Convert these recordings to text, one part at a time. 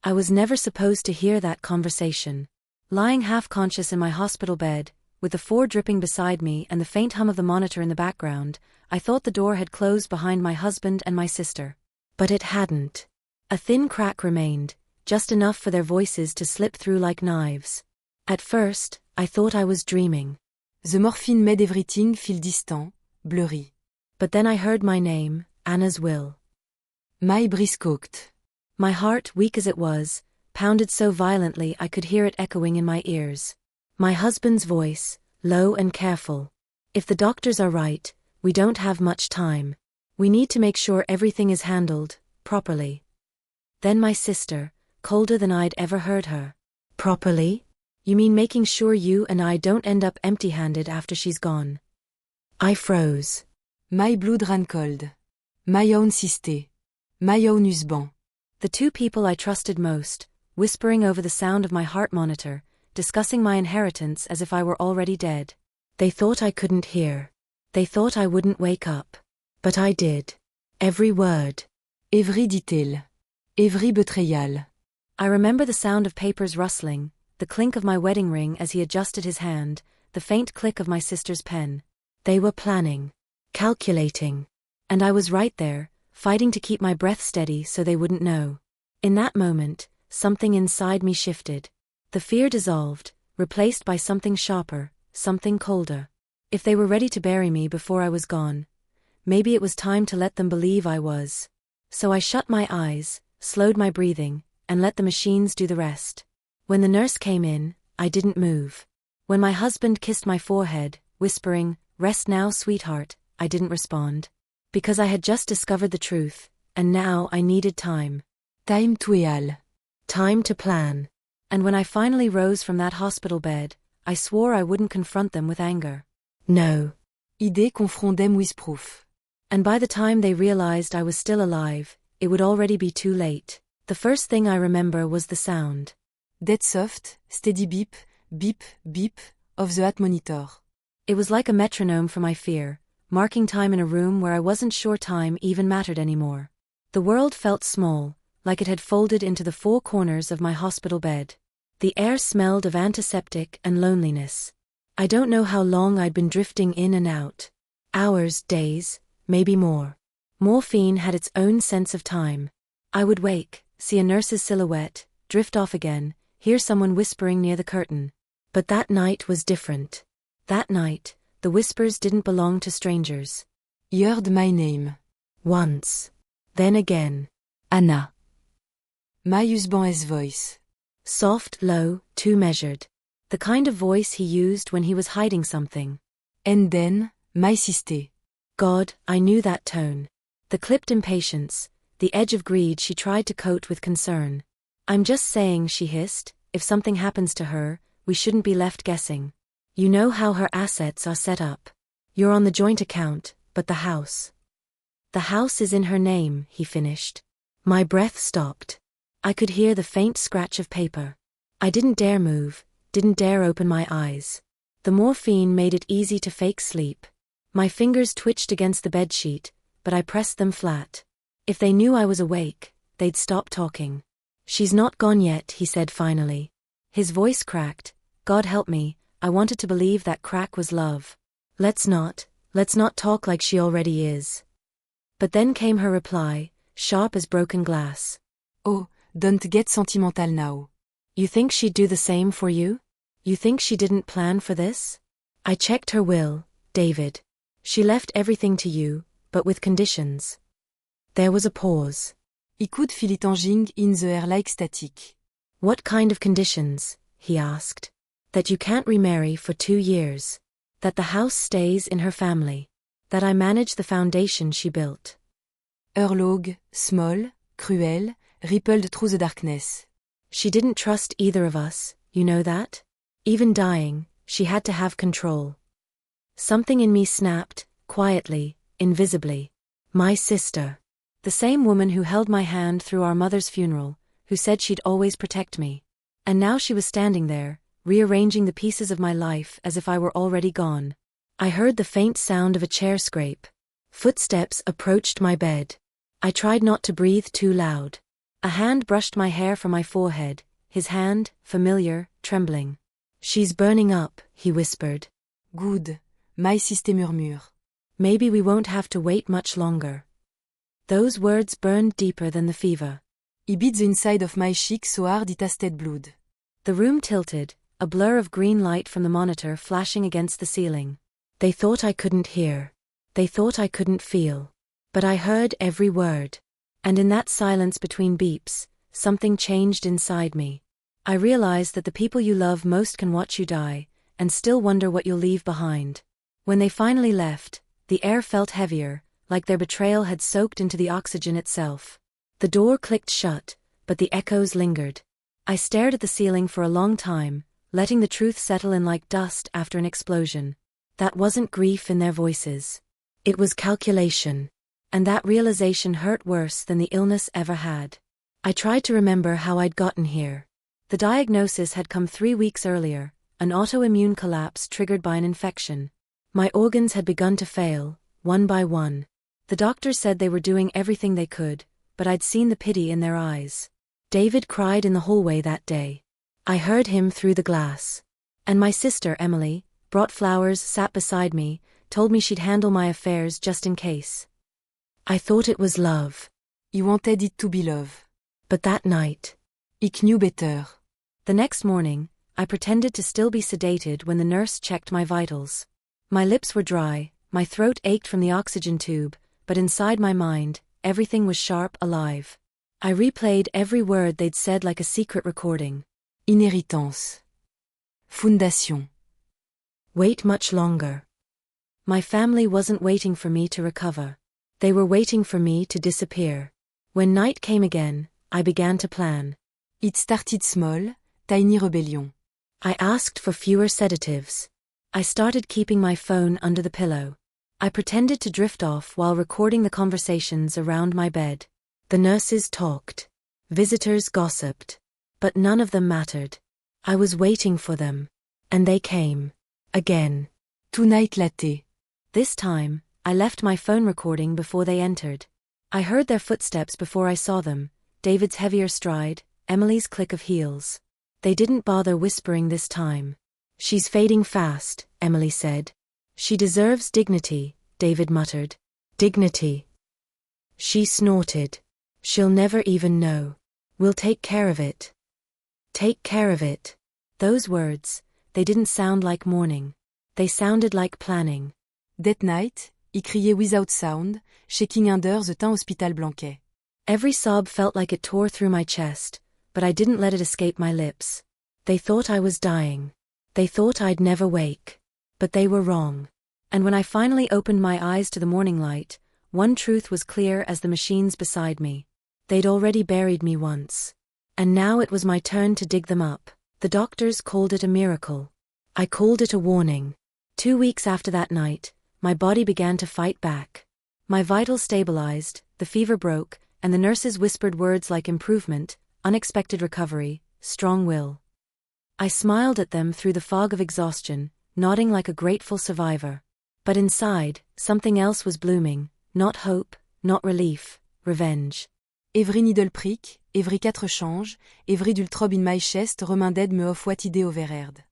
I was never supposed to hear that conversation. Lying half-conscious in my hospital bed, with the floor dripping beside me and the faint hum of the monitor in the background, I thought the door had closed behind my husband and my sister. But it hadn't. A thin crack remained, just enough for their voices to slip through like knives. At first, I thought I was dreaming. The morphine made everything feel distant, blurry. But then I heard my name, Anna's will. My briskokt. My heart, weak as it was, pounded so violently I could hear it echoing in my ears. My husband's voice, low and careful. If the doctors are right, we don't have much time. We need to make sure everything is handled properly. Then my sister, colder than I'd ever heard her. Properly? You mean making sure you and I don't end up empty-handed after she's gone? I froze. My blood ran cold. My own sister. My own husband. The two people I trusted most, whispering over the sound of my heart monitor, discussing my inheritance as if I were already dead. They thought I couldn't hear. They thought I wouldn't wake up. But I did. Every word. Every detail. Every betrayal. I remember the sound of papers rustling, the clink of my wedding ring as he adjusted his hand, the faint click of my sister's pen. They were planning. Calculating. And I was right there, fighting to keep my breath steady so they wouldn't know. In that moment, something inside me shifted. The fear dissolved, replaced by something sharper, something colder. If they were ready to bury me before I was gone, maybe it was time to let them believe I was. So I shut my eyes, slowed my breathing, and let the machines do the rest. When the nurse came in, I didn't move. When my husband kissed my forehead, whispering, "Rest now, sweetheart," I didn't respond. Because I had just discovered the truth, and now I needed time. Time to heal. Time to plan. And when I finally rose from that hospital bed, I swore I wouldn't confront them with anger. No. Idée confront them with proof. And by the time they realized I was still alive, it would already be too late. The first thing I remember was the sound. Dead soft, steady beep, beep, beep, of the heart monitor. It was like a metronome for my fear, marking time in a room where I wasn't sure time even mattered anymore. The world felt small, like it had folded into the four corners of my hospital bed. The air smelled of antiseptic and loneliness. I don't know how long I'd been drifting in and out. Hours, days, maybe more. Morphine had its own sense of time. I would wake, see a nurse's silhouette, drift off again, hear someone whispering near the curtain. But that night was different. That night, the whispers didn't belong to strangers. You heard my name. Once. Then again. Anna. My husband's voice. Soft, low, too measured. The kind of voice he used when he was hiding something. And then, my sister. God, I knew that tone. The clipped impatience, the edge of greed she tried to coat with concern. "I'm just saying," she hissed, "if something happens to her, we shouldn't be left guessing. You know how her assets are set up. You're on the joint account, but the house. The house is in her name," he finished. My breath stopped. I could hear the faint scratch of paper. I didn't dare move, didn't dare open my eyes. The morphine made it easy to fake sleep. My fingers twitched against the bedsheet, but I pressed them flat. If they knew I was awake, they'd stop talking. "She's not gone yet," he said finally. His voice cracked. God help me, I wanted to believe that crack was love. Let's not talk like she already is." But then came her reply, sharp as broken glass. "Oh, don't get sentimental now. You think she'd do the same for you? You think she didn't plan for this? I checked her will, David. She left everything to you, but with conditions." There was a pause. He could feel it hanging in the air like static. "What kind of conditions?" he asked. "That you can't remarry for 2 years. That the house stays in her family. That I manage the foundation she built." Her log, small, cruel, rippled through the darkness. She didn't trust either of us, you know that? Even dying, she had to have control. Something in me snapped, quietly, invisibly. My sister. The same woman who held my hand through our mother's funeral, who said she'd always protect me. And now she was standing there, rearranging the pieces of my life as if I were already gone. I heard the faint sound of a chair scrape. Footsteps approached my bed. I tried not to breathe too loud. A hand brushed my hair from my forehead, his hand, familiar, trembling. She's burning up, he whispered. Good, maïsiste murmure. Maybe we won't have to wait much longer. Those words burned deeper than the fever. I beat the inside of my cheek so hard it tasted blood. The room tilted, a blur of green light from the monitor flashing against the ceiling. They thought I couldn't hear. They thought I couldn't feel. But I heard every word. And in that silence between beeps, something changed inside me. I realized that the people you love most can watch you die, and still wonder what you'll leave behind. When they finally left, the air felt heavier, like their betrayal had soaked into the oxygen itself. The door clicked shut, but the echoes lingered. I stared at the ceiling for a long time, letting the truth settle in like dust after an explosion. That wasn't grief in their voices. It was calculation. And that realization hurt worse than the illness ever had. I tried to remember how I'd gotten here. The diagnosis had come 3 weeks earlier, an autoimmune collapse triggered by an infection. My organs had begun to fail, one by one. The doctors said they were doing everything they could, but I'd seen the pity in their eyes. David cried in the hallway that day. I heard him through the glass. And my sister, Emily, brought flowers, sat beside me, told me she'd handle my affairs just in case. I thought it was love. You wanted it to be love. But that night, I knew better. The next morning, I pretended to still be sedated when the nurse checked my vitals. My lips were dry, my throat ached from the oxygen tube, but inside my mind, everything was sharp, alive. I replayed every word they'd said like a secret recording. Inheritance. Fondation. Wait much longer. My family wasn't waiting for me to recover. They were waiting for me to disappear. When night came again, I began to plan. It started small, tiny rebellion. I asked for fewer sedatives. I started keeping my phone under the pillow. I pretended to drift off while recording the conversations around my bed. The nurses talked. Visitors gossiped. But none of them mattered. I was waiting for them. And they came. Again. Tonight latte. This time, I left my phone recording before they entered. I heard their footsteps before I saw them, David's heavier stride, Emily's click of heels. They didn't bother whispering this time. She's fading fast, Emily said. She deserves dignity, David muttered. Dignity. She snorted. She'll never even know. We'll take care of it. Take care of it. Those words, they didn't sound like mourning. They sounded like planning. That night, I criait without sound, shaking under the teint hospital blanket. Every sob felt like it tore through my chest, but I didn't let it escape my lips. They thought I was dying. They thought I'd never wake. But they were wrong. And when I finally opened my eyes to the morning light, one truth was clear as the machines beside me. They'd already buried me once. And now it was my turn to dig them up. The doctors called it a miracle. I called it a warning. 2 weeks after that night, my body began to fight back. My vitals stabilized, the fever broke, and the nurses whispered words like improvement, unexpected recovery, strong will. I smiled at them through the fog of exhaustion, nodding like a grateful survivor. But inside, something else was blooming, not hope, not relief, revenge. Every needle prick, every 4 change, every dultrobe in my chest reminded me of what idée overheard.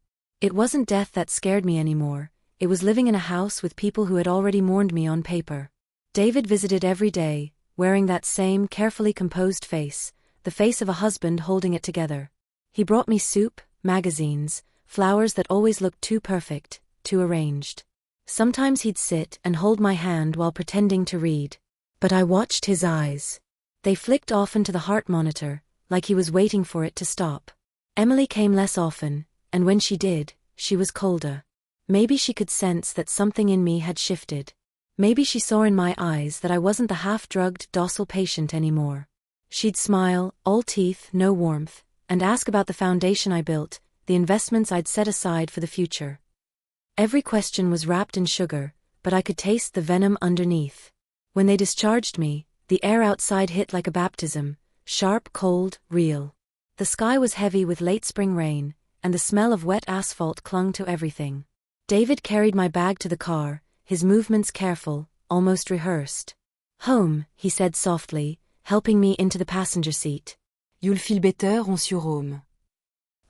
It wasn't death that scared me anymore, it was living in a house with people who had already mourned me on paper. David visited every day, wearing that same carefully composed face, the face of a husband holding it together. He brought me soup, magazines, flowers that always looked too perfect, too arranged. Sometimes he'd sit and hold my hand while pretending to read. But I watched his eyes. They flicked often to the heart monitor, like he was waiting for it to stop. Emily came less often, and when she did, she was colder. Maybe she could sense that something in me had shifted. Maybe she saw in my eyes that I wasn't the half-drugged, docile patient anymore. She'd smile, all teeth, no warmth, and ask about the foundation I built, the investments I'd set aside for the future. Every question was wrapped in sugar, but I could taste the venom underneath. When they discharged me, the air outside hit like a baptism, sharp, cold, real. The sky was heavy with late spring rain, and the smell of wet asphalt clung to everything. David carried my bag to the car, his movements careful, almost rehearsed. "Home," he said softly, helping me into the passenger seat. You'll feel better once you're home.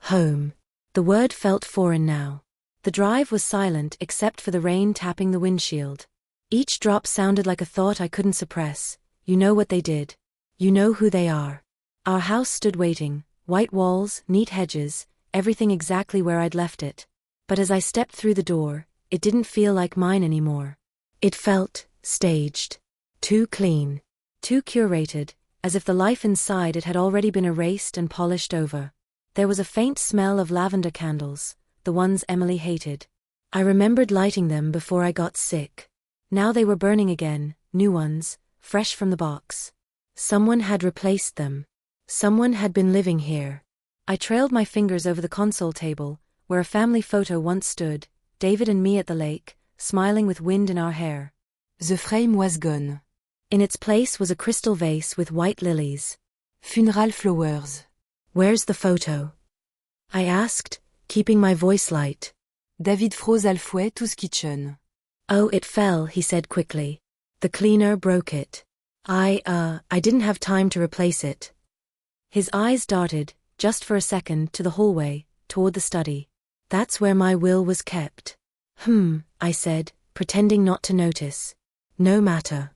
Home. The word felt foreign now. The drive was silent except for the rain tapping the windshield. Each drop sounded like a thought I couldn't suppress. You know what they did. You know who they are. Our house stood waiting, white walls, neat hedges, everything exactly where I'd left it. But as I stepped through the door, it didn't feel like mine anymore. It felt staged. Too clean. Too curated, as if the life inside it had already been erased and polished over. There was a faint smell of lavender candles, the ones Emily hated. I remembered lighting them before I got sick. Now they were burning again, new ones, fresh from the box. Someone had replaced them. Someone had been living here. I trailed my fingers over the console table, where a family photo once stood, David and me at the lake, smiling with wind in our hair. The frame was gone. In its place was a crystal vase with white lilies. Funeral flowers. Where's the photo? I asked, keeping my voice light. David froze Alfouet to kitchen. Oh, it fell, he said quickly. The cleaner broke it. I didn't have time to replace it. His eyes darted, just for a second, to the hallway, toward the study. That's where my will was kept. I said, pretending not to notice. No matter.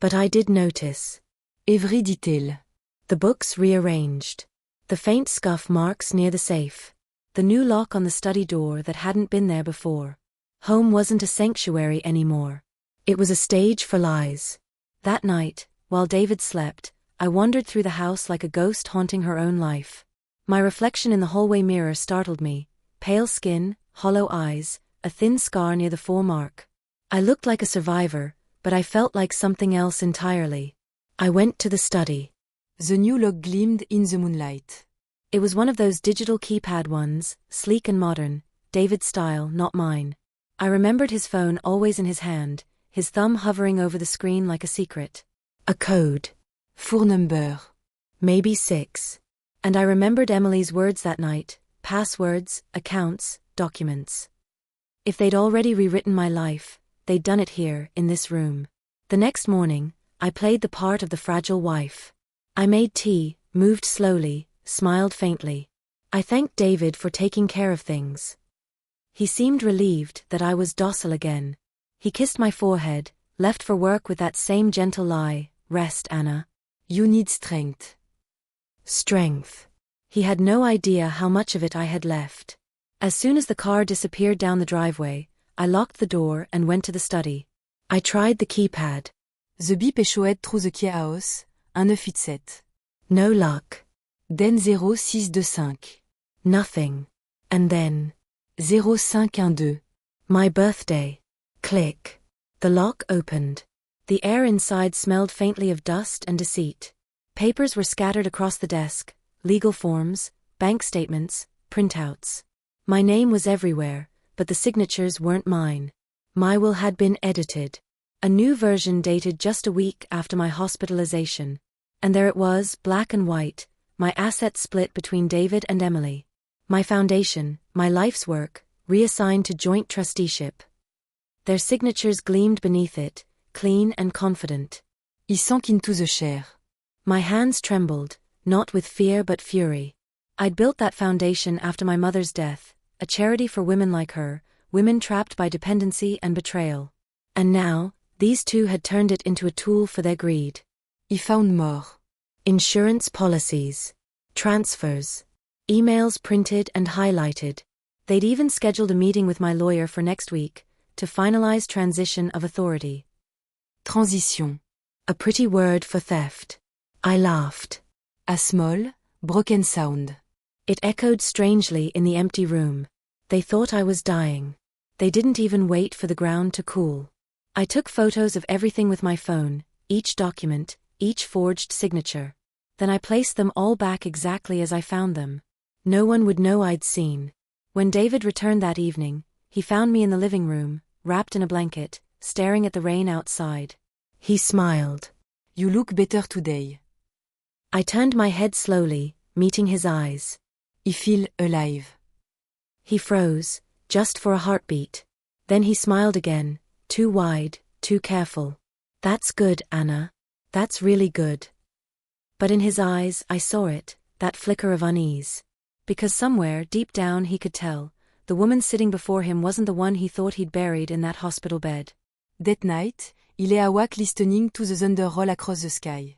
But I did notice. Évry dit-il. The books rearranged. The faint scuff marks near the safe. The new lock on the study door that hadn't been there before. Home wasn't a sanctuary anymore. It was a stage for lies. That night, while David slept, I wandered through the house like a ghost haunting her own life. My reflection in the hallway mirror startled me. Pale skin, hollow eyes, a thin scar near the foremark. I looked like a survivor, but I felt like something else entirely. I went to the study. The new lock gleamed in the moonlight. It was one of those digital keypad ones, sleek and modern, David's style, not mine. I remembered his phone always in his hand, his thumb hovering over the screen like a secret. A code. Four number. Maybe 6. And I remembered Emily's words that night, passwords, accounts, documents. If they'd already rewritten my life, they'd done it here, in this room. The next morning, I played the part of the fragile wife. I made tea, moved slowly, smiled faintly. I thanked David for taking care of things. He seemed relieved that I was docile again. He kissed my forehead, left for work with that same gentle lie, "Rest, Anna. You need strength." Strength. He had no idea how much of it I had left. As soon as the car disappeared down the driveway, I locked the door and went to the study. I tried the keypad. The bip échoait through the chaos, 1987. No luck. Den 0625. Nothing. And then 0512. my birthday. Click. The lock opened. The air inside smelled faintly of dust and deceit. Papers were scattered across the desk, legal forms, bank statements, printouts. My name was everywhere, but the signatures weren't mine. My will had been edited. A new version dated just a week after my hospitalization. And there it was, black and white, my assets split between David and Emily. My foundation, my life's work, reassigned to joint trusteeship. Their signatures gleamed beneath it, clean and confident. Il sank into the chair. My hands trembled, not with fear but fury. I'd built that foundation after my mother's death, a charity for women like her, women trapped by dependency and betrayal. And now, these two had turned it into a tool for their greed. Il found more. Insurance policies. Transfers. Emails printed and highlighted. They'd even scheduled a meeting with my lawyer for next week, to finalize transition of authority. Transition. A pretty word for theft. I laughed. A small, broken sound. It echoed strangely in the empty room. They thought I was dying. They didn't even wait for the ground to cool. I took photos of everything with my phone, each document, each forged signature. Then I placed them all back exactly as I found them. No one would know I'd seen. When David returned that evening, he found me in the living room, wrapped in a blanket, staring at the rain outside. He smiled. You look better today. I turned my head slowly, meeting his eyes. I feel alive. He froze, just for a heartbeat. Then he smiled again, too wide, too careful. That's good, Anna. That's really good. But in his eyes I saw it, that flicker of unease. Because somewhere, deep down he could tell, the woman sitting before him wasn't the one he thought he'd buried in that hospital bed. That night, il est awake listening to the thunder roll across the sky.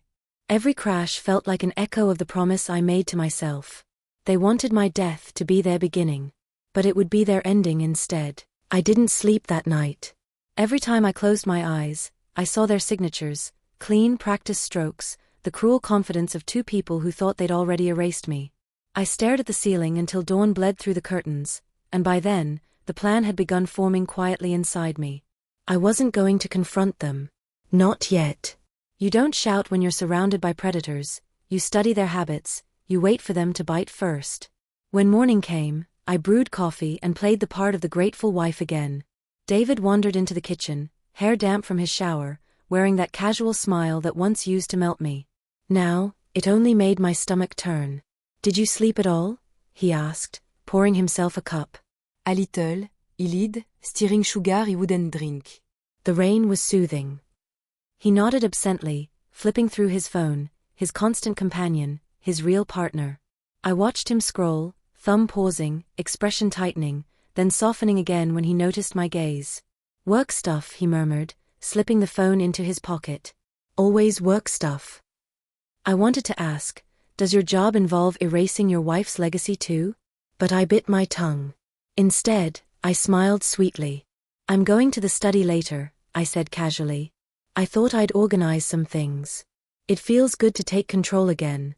Every crash felt like an echo of the promise I made to myself. They wanted my death to be their beginning. But it would be their ending instead. I didn't sleep that night. Every time I closed my eyes, I saw their signatures, clean, practiced strokes, the cruel confidence of two people who thought they'd already erased me. I stared at the ceiling until dawn bled through the curtains, and by then, the plan had begun forming quietly inside me. I wasn't going to confront them. Not yet. You don't shout when you're surrounded by predators, you study their habits, you wait for them to bite first. When morning came, I brewed coffee and played the part of the grateful wife again. David wandered into the kitchen, hair damp from his shower, wearing that casual smile that once used to melt me. Now, it only made my stomach turn. Did you sleep at all? He asked, pouring himself a cup. A little, he lied, stirring sugar he wouldn't drink. The rain was soothing. He nodded absently, flipping through his phone, his constant companion, his real partner. I watched him scroll, thumb pausing, expression tightening, then softening again when he noticed my gaze. Work stuff, he murmured, slipping the phone into his pocket. Always work stuff. I wanted to ask, does your job involve erasing your wife's legacy too? But I bit my tongue. Instead, I smiled sweetly. I'm going to the study later, I said casually. I thought I'd organize some things. It feels good to take control again.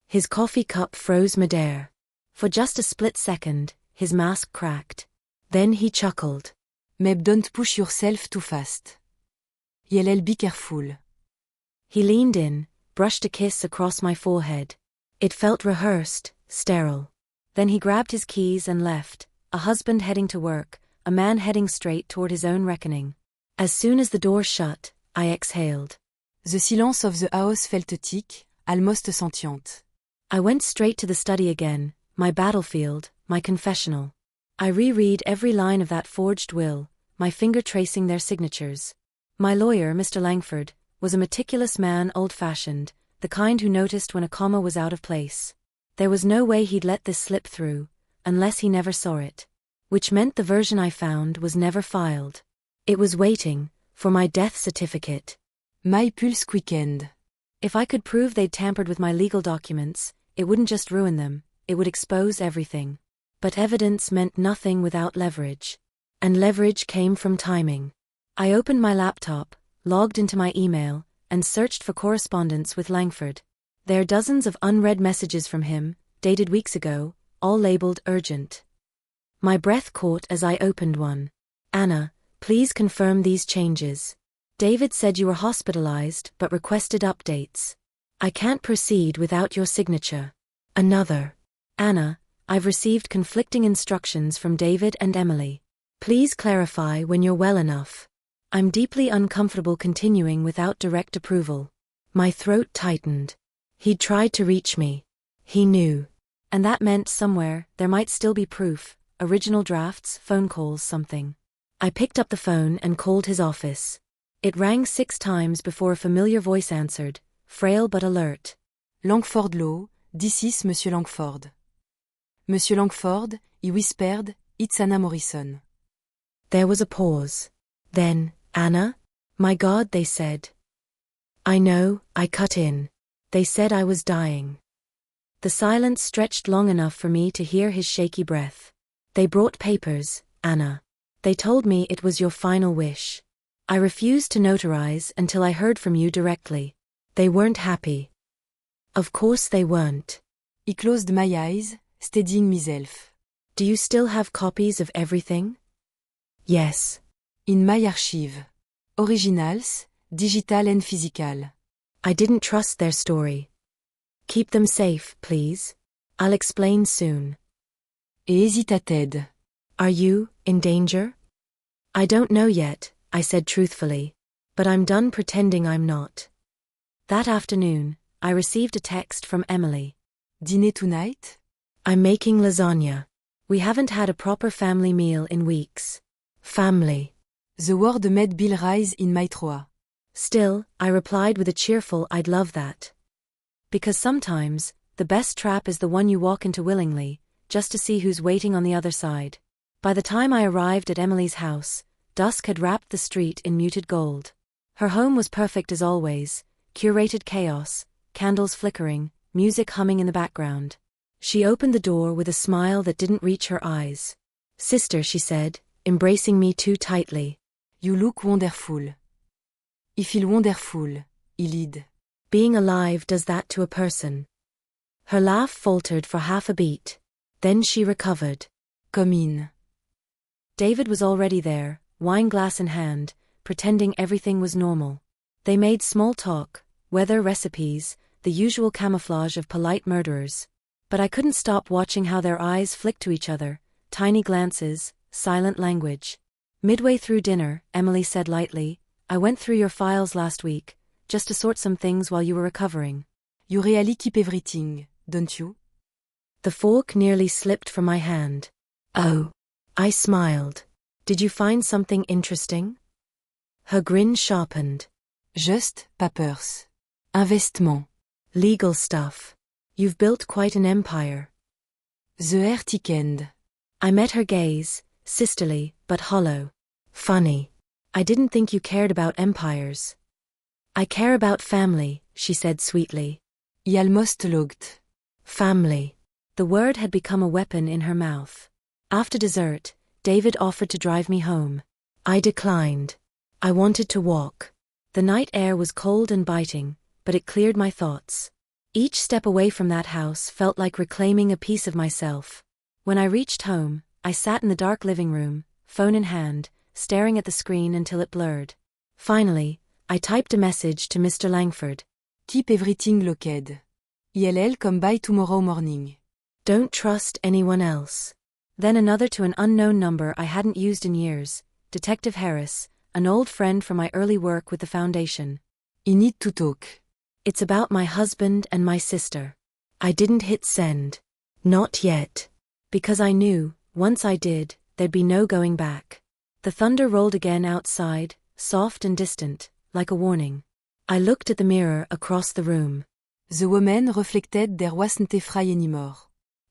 His coffee cup froze midair. For just a split second, his mask cracked. Then he chuckled. Maybe don't push yourself too fast. You'll be careful. He leaned in, brushed a kiss across my forehead. It felt rehearsed, sterile. Then he grabbed his keys and left, a husband heading to work, a man heading straight toward his own reckoning. As soon as the door shut, I exhaled. The silence of the house felt thick, almost sentient. I went straight to the study again, my battlefield, my confessional. I reread every line of that forged will, my finger tracing their signatures. My lawyer, Mr. Langford, was a meticulous man, old-fashioned, the kind who noticed when a comma was out of place. There was no way he'd let this slip through, unless he never saw it. Which meant the version I found was never filed. It was waiting for my death certificate. My pulse quickened. If I could prove they'd tampered with my legal documents, it wouldn't just ruin them, it would expose everything. But evidence meant nothing without leverage. And leverage came from timing. I opened my laptop, logged into my email, and searched for correspondence with Langford. There are dozens of unread messages from him, dated weeks ago, all labeled urgent. My breath caught as I opened one. Anna, please confirm these changes. David said you were hospitalized but requested updates. I can't proceed without your signature. Another. Anna, I've received conflicting instructions from David and Emily. Please clarify when you're well enough. I'm deeply uncomfortable continuing without direct approval. My throat tightened. He'd tried to reach me. He knew. And that meant somewhere there might still be proof, original drafts, phone calls, something. I picked up the phone and called his office. It rang 6 times before a familiar voice answered, frail but alert. Langford Law, this is Monsieur Langford. Monsieur Langford, he whispered, it's Anna Morrison. There was a pause. Then, Anna? My God, they said. I know, I cut in. They said I was dying. The silence stretched long enough for me to hear his shaky breath. They brought papers, Anna. They told me it was your final wish. I refused to notarize until I heard from you directly. They weren't happy. Of course they weren't. I closed my eyes, steadying myself. Do you still have copies of everything? Yes. In my archive. Originals, digital and physical. I didn't trust their story. Keep them safe, please. I'll explain soon. Et hesitated. Are you in danger? I don't know yet, I said truthfully. But I'm done pretending I'm not. That afternoon, I received a text from Emily. Dîner tonight? I'm making lasagna. We haven't had a proper family meal in weeks. Family. The word made Bill rise in my throat. Still, I replied with a cheerful I'd love that. Because sometimes, the best trap is the one you walk into willingly, just to see who's waiting on the other side. By the time I arrived at Emily's house, dusk had wrapped the street in muted gold. Her home was perfect as always, curated chaos, candles flickering, music humming in the background. She opened the door with a smile that didn't reach her eyes. "Sister," she said, embracing me too tightly. You look wonderful. I feel wonderful, Elide. Being alive does that to a person. Her laugh faltered for half a beat. Then she recovered. Come in. David was already there, wine glass in hand, pretending everything was normal. They made small talk, weather, recipes, the usual camouflage of polite murderers. But I couldn't stop watching how their eyes flicked to each other, tiny glances, silent language. Midway through dinner, Emily said lightly, "I went through your files last week, just to sort some things while you were recovering." You really keep everything, don't you? The fork nearly slipped from my hand. "Oh." I smiled. "Did you find something interesting?" Her grin sharpened. Just papers. Investment. Legal stuff. You've built quite an empire. The Hertikend. I met her gaze, sisterly, but hollow. "Funny. I didn't think you cared about empires." "I care about family," she said sweetly. I almost looked. Family. The word had become a weapon in her mouth. After dessert, David offered to drive me home. I declined. I wanted to walk. The night air was cold and biting, but it cleared my thoughts. Each step away from that house felt like reclaiming a piece of myself. When I reached home, I sat in the dark living room, phone in hand, staring at the screen until it blurred. Finally, I typed a message to Mr. Langford. Keep everything locked. ILL come by tomorrow morning. Don't trust anyone else. Then another to an unknown number I hadn't used in years, Detective Harris, an old friend from my early work with the foundation. I need to talk. It's about my husband and my sister. I didn't hit send. Not yet. Because I knew, once I did, there'd be no going back. The thunder rolled again outside, soft and distant, like a warning. I looked at the mirror across the room. The woman reflected there wasn't a fry anymore.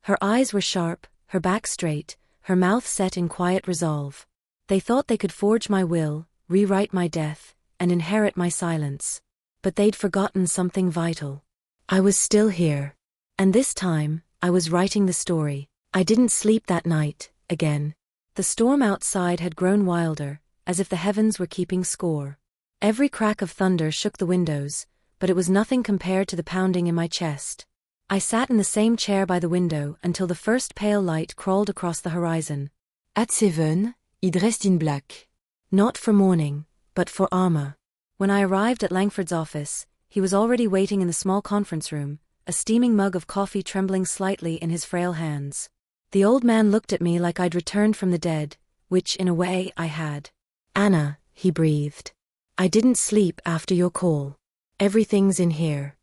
Her eyes were sharp, her back straight, her mouth set in quiet resolve. They thought they could forge my will, rewrite my death, and inherit my silence. But they'd forgotten something vital. I was still here. And this time, I was writing the story. I didn't sleep that night, again. The storm outside had grown wilder, as if the heavens were keeping score. Every crack of thunder shook the windows, but it was nothing compared to the pounding in my chest. I sat in the same chair by the window until the first pale light crawled across the horizon. At 7, he dressed in black. Not for mourning, but for armor. When I arrived at Langford's office, he was already waiting in the small conference room, a steaming mug of coffee trembling slightly in his frail hands. The old man looked at me like I'd returned from the dead, which in a way I had. "Anna," he breathed. "I didn't sleep after your call. Everything's in here."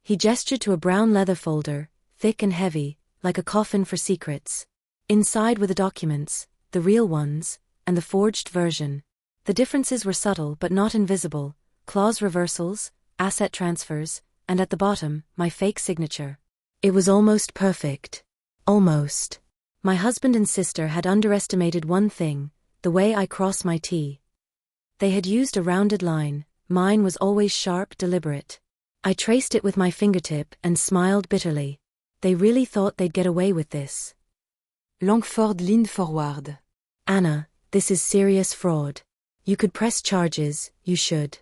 He gestured to a brown leather folder, thick and heavy, like a coffin for secrets. Inside were the documents, the real ones, and the forged version. The differences were subtle but not invisible, clause reversals, asset transfers, and at the bottom, my fake signature. It was almost perfect. Almost. My husband and sister had underestimated one thing, the way I cross my T. They had used a rounded line, mine was always sharp, deliberate. I traced it with my fingertip and smiled bitterly. They really thought they'd get away with this. Langford leaned forward. "Anna, this is serious fraud. You could press charges, you should."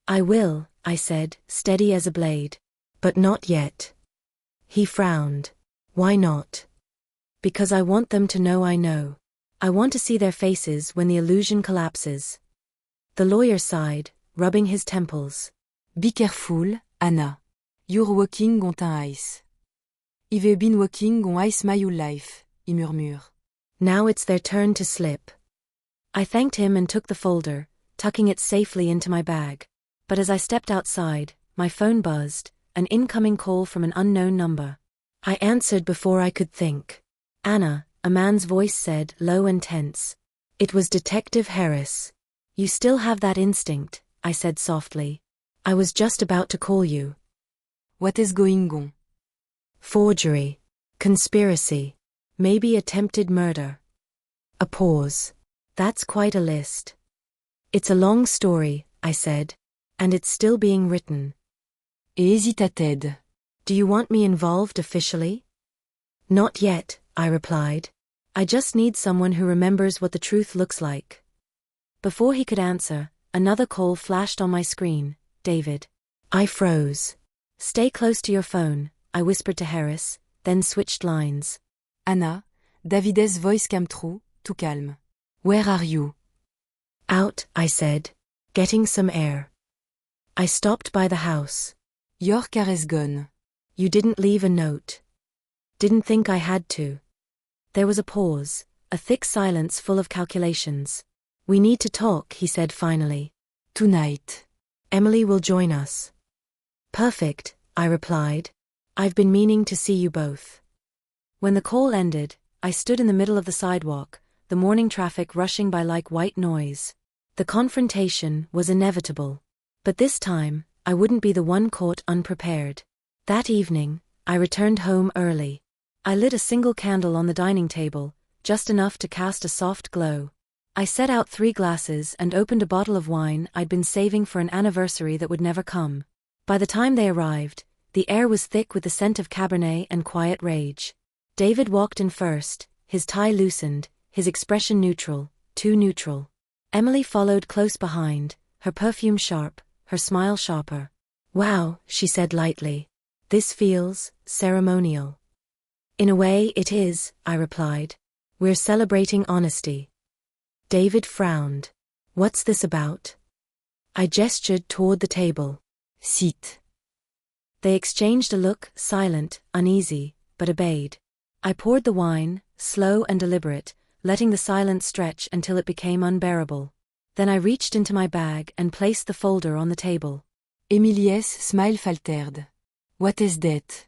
"I will," I said, steady as a blade. "But not yet." He frowned. "Why not?" "Because I want them to know I know. I want to see their faces when the illusion collapses." The lawyer sighed, rubbing his temples. Be careful, Anna. You're walking on thin ice. I've been walking on ice my whole life, he murmured. Now it's their turn to slip. I thanked him and took the folder, tucking it safely into my bag. But as I stepped outside, my phone buzzed, an incoming call from an unknown number. I answered before I could think. "Anna," a man's voice said, low and tense. It was Detective Harris. "You still have that instinct," I said softly. "I was just about to call you." What is going on? Forgery. Conspiracy. Maybe attempted murder. A pause. That's quite a list. It's a long story, I said. And it's still being written. Et hésitait-elle. Do you want me involved officially? Not yet, I replied. I just need someone who remembers what the truth looks like. Before he could answer, another call flashed on my screen. David. I froze. Stay close to your phone, I whispered to Harris, then switched lines. Anna, David's voice came through, tout calme. Where are you? Out, I said. Getting some air. I stopped by the house. Your car is gone. You didn't leave a note. Didn't think I had to. There was a pause, a thick silence full of calculations. We need to talk, he said finally. Tonight. Emily will join us. Perfect, I replied. I've been meaning to see you both. When the call ended, I stood in the middle of the sidewalk, the morning traffic rushing by like white noise. The confrontation was inevitable. But this time, I wouldn't be the one caught unprepared. That evening, I returned home early. I lit a single candle on the dining table, just enough to cast a soft glow. I set out 3 glasses and opened a bottle of wine I'd been saving for an anniversary that would never come. By the time they arrived, the air was thick with the scent of Cabernet and quiet rage. David walked in first, his tie loosened, his expression neutral, too neutral. Emily followed close behind, her perfume sharp, her smile sharper. Wow, she said lightly. This feels ceremonial. In a way it is, I replied. We're celebrating honesty. David frowned. What's this about? I gestured toward the table. Sit. They exchanged a look, silent, uneasy, but obeyed. I poured the wine, slow and deliberate, letting the silence stretch until it became unbearable. Then I reached into my bag and placed the folder on the table. Emilie's smile faltered. What is that?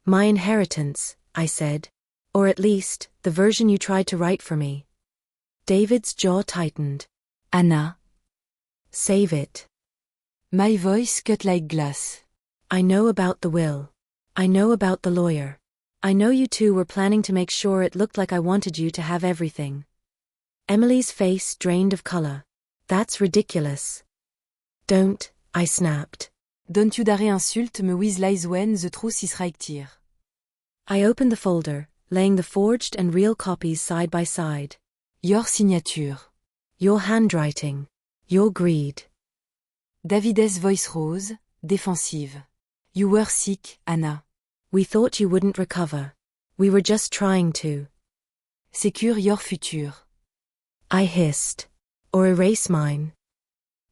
My inheritance, I said. Or at least, the version you tried to write for me. David's jaw tightened. Anna. Save it. My voice cut like glass. I know about the will. I know about the lawyer. I know you two were planning to make sure it looked like I wanted you to have everything. Emily's face drained of color. That's ridiculous. Don't, I snapped. Don't you dare insulte me with lies when the truth is right here. I opened the folder, laying the forged and real copies side by side. Your signature. Your handwriting. Your greed. David's voice rose, defensive. You were sick, Anna. We thought you wouldn't recover. We were just trying to. Secure your future. I hissed. Or erase mine.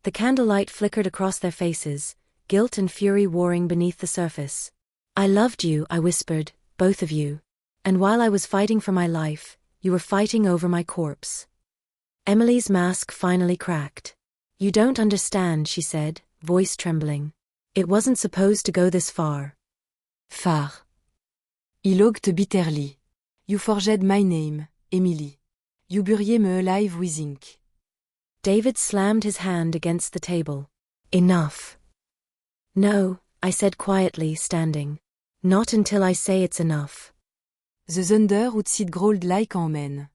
The candlelight flickered across their faces, guilt and fury warring beneath the surface. I loved you, I whispered, both of you. And while I was fighting for my life, you were fighting over my corpse. Emily's mask finally cracked. You don't understand, she said, voice trembling. It wasn't supposed to go this far. Far. He looked bitterly. You forged my name, Emily. You buried me alive with ink. David slammed his hand against the table. Enough. No, I said quietly, standing. Not until I say it's enough. The thunder outside growled like a man.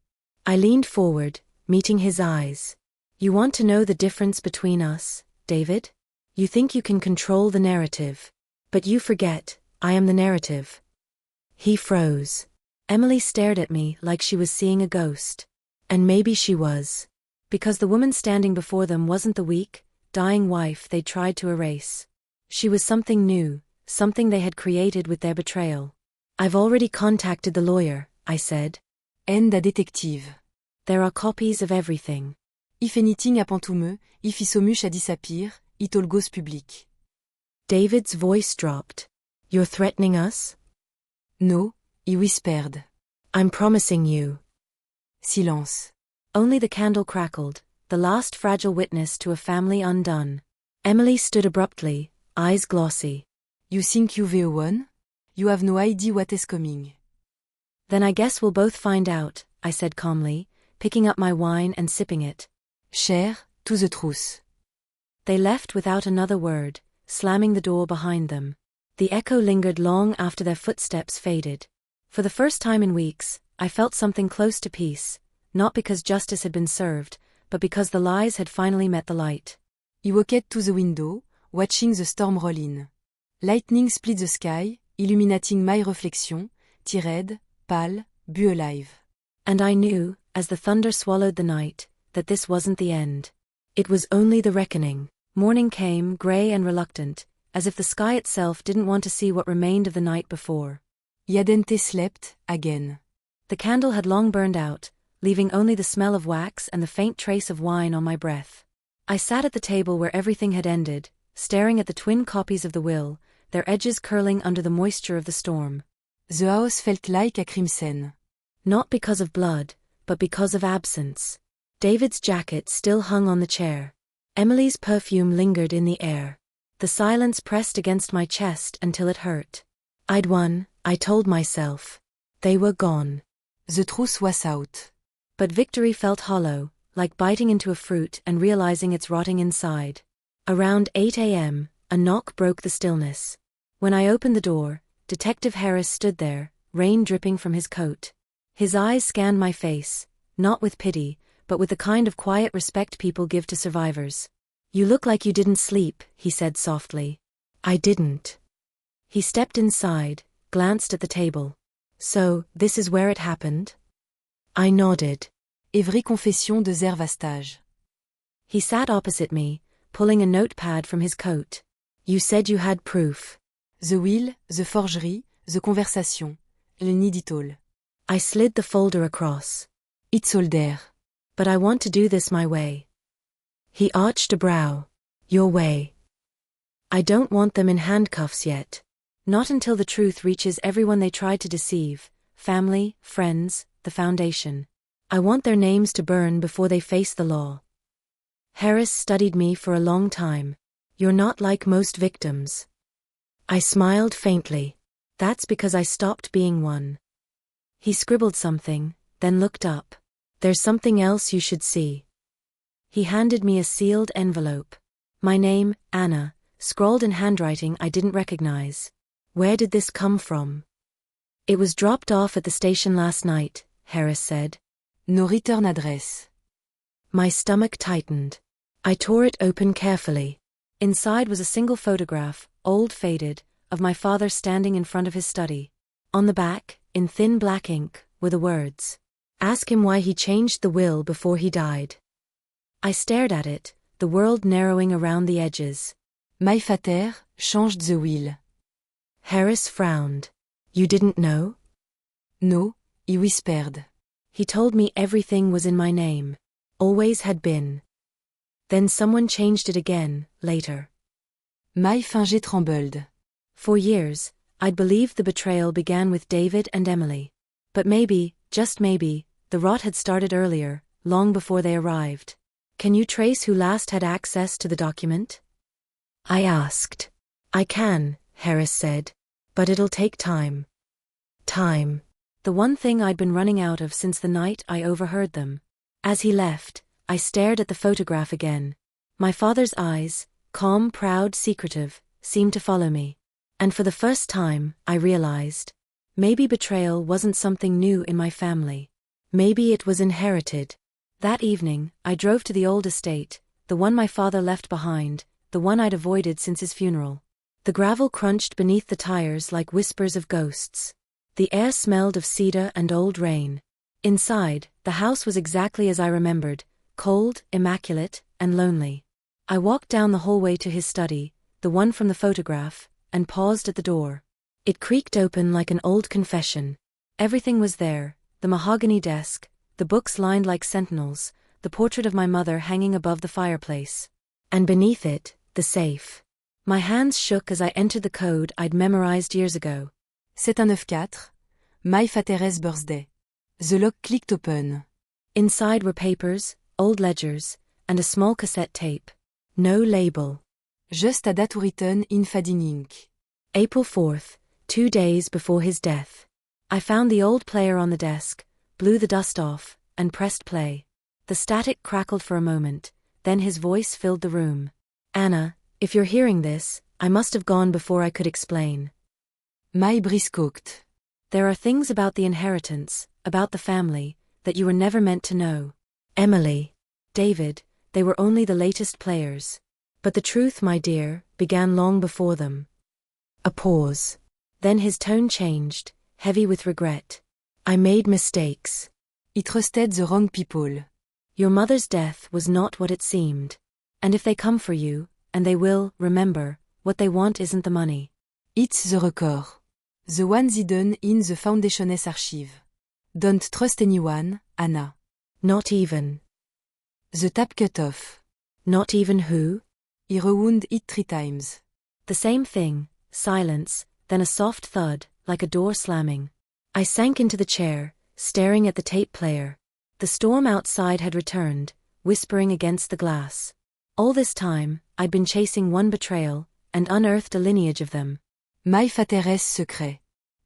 I leaned forward, meeting his eyes. You want to know the difference between us, David? You think you can control the narrative. But you forget, I am the narrative. He froze. Emily stared at me like she was seeing a ghost. And maybe she was. Because the woman standing before them wasn't the weak, dying wife they tried to erase. She was something new, something they had created with their betrayal. I've already contacted the lawyer, I said. And a detective. There are copies of everything. If anything happened to me, if so much a disappear, it all goes public. David's voice dropped. You're threatening us? No, he whispered. I'm promising you. Silence. Only the candle crackled, the last fragile witness to a family undone. Emily stood abruptly, eyes glossy. You think you've won? You have no idea what is coming. Then I guess we'll both find out, I said calmly, picking up my wine and sipping it. Cher, to the truth. They left without another word, slamming the door behind them. The echo lingered long after their footsteps faded. For the first time in weeks, I felt something close to peace, not because justice had been served, but because the lies had finally met the light. He walked to the window, watching the storm roll in. Lightning split the sky, illuminating my reflection, tired, pale, but alive. And I knew, as the thunder swallowed the night, that this wasn't the end. It was only the reckoning. Morning came, grey and reluctant, as if the sky itself didn't want to see what remained of the night before. He hadn't slept, again. The candle had long burned out, leaving only the smell of wax and the faint trace of wine on my breath. I sat at the table where everything had ended, staring at the twin copies of the will, their edges curling under the moisture of the storm. The house felt like a crime scene. Not because of blood, but because of absence. David's jacket still hung on the chair. Emily's perfume lingered in the air. The silence pressed against my chest until it hurt. I'd won, I told myself. They were gone. The truth was out. But victory felt hollow, like biting into a fruit and realizing it's rotting inside. Around 8 a.m., a knock broke the stillness. When I opened the door, Detective Harris stood there, rain dripping from his coat. His eyes scanned my face, not with pity, but with the kind of quiet respect people give to survivors. "You look like you didn't sleep," he said softly. "I didn't." He stepped inside, glanced at the table. "So, this is where it happened?" I nodded. Vraie confession de Zervastage. He sat opposite me, pulling a notepad from his coat. "You said you had proof." The will, the forgery, the conversation. Il need it all. I slid the folder across. It's all there. "But I want to do this my way." He arched a brow. "Your way." "I don't want them in handcuffs yet. Not until the truth reaches everyone they tried to deceive, family, friends, the foundation. I want their names to burn before they face the law." Harris studied me for a long time. "You're not like most victims." I smiled faintly. "That's because I stopped being one." He scribbled something, then looked up. "There's something else you should see." He handed me a sealed envelope. My name, Anna, scrawled in handwriting I didn't recognize. "Where did this come from?" "It was dropped off at the station last night," Harris said. No return address. My stomach tightened. I tore it open carefully. Inside was a single photograph, old faded, of my father standing in front of his study. On the back, in thin black ink, were the words, "Ask him why he changed the will before he died." I stared at it, the world narrowing around the edges. My father changed the will. Harris frowned. "You didn't know?" No, he whispered. "He told me everything was in my name. Always had been. Then someone changed it again, later." My finger trembled. For years, I'd believed the betrayal began with David and Emily. But maybe, just maybe, the rot had started earlier, long before they arrived. "Can you trace who last had access to the document?" I asked. "I can," Harris said. "But it'll take time." Time. The one thing I'd been running out of since the night I overheard them. As he left, I stared at the photograph again. My father's eyes, calm, proud, secretive, seemed to follow me. And for the first time, I realized. Maybe betrayal wasn't something new in my family. Maybe it was inherited. That evening, I drove to the old estate, the one my father left behind, the one I'd avoided since his funeral. The gravel crunched beneath the tires like whispers of ghosts. The air smelled of cedar and old rain. Inside, the house was exactly as I remembered, cold, immaculate, and lonely. I walked down the hallway to his study, the one from the photograph, and paused at the door. It creaked open like an old confession. Everything was there, the mahogany desk, the books lined like sentinels, the portrait of my mother hanging above the fireplace. And beneath it, the safe. My hands shook as I entered the code I'd memorized years ago. 794, my father's birthday. The lock clicked open. Inside were papers, old ledgers, and a small cassette tape. No label. Just a date written in fading ink. April 4th, 2 days before his death. I found the old player on the desk, blew the dust off, and pressed play. The static crackled for a moment, then his voice filled the room. "Anna, if you're hearing this, I must have gone before I could explain. Mai briskookt. There are things about the inheritance, about the family, that you were never meant to know. Emily. David, they were only the latest players. But the truth, my dear, began long before them. A pause. Then his tone changed, heavy with regret. I made mistakes. I trusted the wrong people. Your mother's death was not what it seemed. And if they come for you, and they will, remember, what they want isn't the money. It's the record. The one hidden in the Foundation's archive. Don't trust anyone, Anna. Not even. The tap cut off. Not even who? I rewound it 3 times. The same thing, silence, then a soft thud, like a door slamming. I sank into the chair, staring at the tape player. The storm outside had returned, whispering against the glass. All this time, I'd been chasing one betrayal, and unearthed a lineage of them. My father's secret.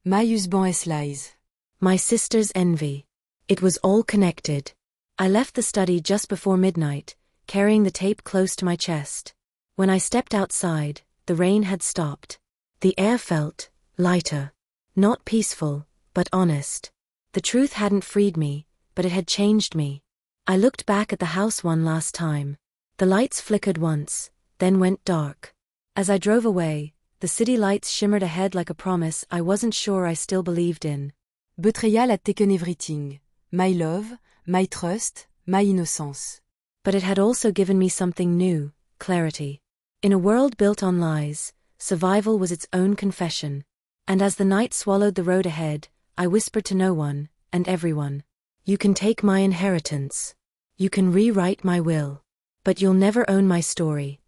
My husband's lies. My sister's envy. It was all connected. I left the study just before midnight, carrying the tape close to my chest. When I stepped outside, the rain had stopped. The air felt lighter. Not peaceful, but honest. The truth hadn't freed me, but it had changed me. I looked back at the house one last time. The lights flickered once, then went dark. As I drove away, the city lights shimmered ahead like a promise I wasn't sure I still believed in. Betrayal had taken everything. My love, my trust, my innocence. But it had also given me something new, clarity. In a world built on lies, survival was its own confession. And as the night swallowed the road ahead, I whispered to no one, and everyone. You can take my inheritance. You can rewrite my will. But you'll never own my story.